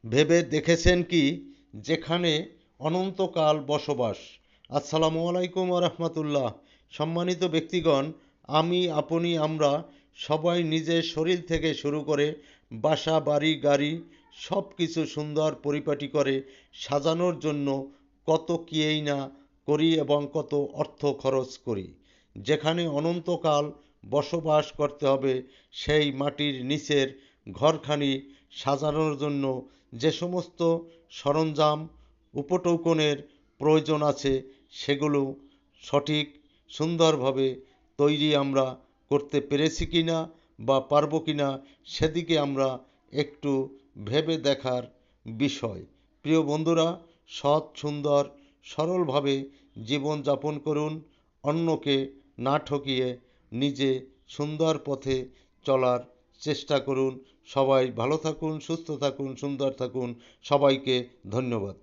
ভেবে দেখেছেন কি যেখানে অনন্তকাল বসবাস। আসসালামু আলাইকুম রহমতুল্লাহ। সম্মানিত ব্যক্তিগণ, আমি আপনি আমরা সবাই নিজের শরীর থেকে শুরু করে বাসা বাড়ি গাড়ি সব কিছু সুন্দর পরিপাটি করে সাজানোর জন্য কত কিয়েই না করি এবং কত অর্থ খরচ করি। যেখানে অনন্তকাল বসবাস করতে হবে সেই মাটির নিচের ঘরখানি সাজানোর জন্য যে সমস্ত সরঞ্জাম উপটৌকনের প্রয়োজন আছে সেগুলো সঠিক সুন্দরভাবে তৈরি আমরা করতে পেরেছি কিনা বা পারবো কিনা সেদিকে আমরা একটু ভেবে দেখার বিষয়। প্রিয় বন্ধুরা, সৎ সুন্দর সরলভাবে জীবনযাপন করুন, অন্যকে না ঠকিয়ে নিজে সুন্দর পথে চলার চেষ্টা করুন। সবাই ভালো থাকুন, সুস্থ থাকুন, সুন্দর থাকুন। সবাইকে ধন্যবাদ।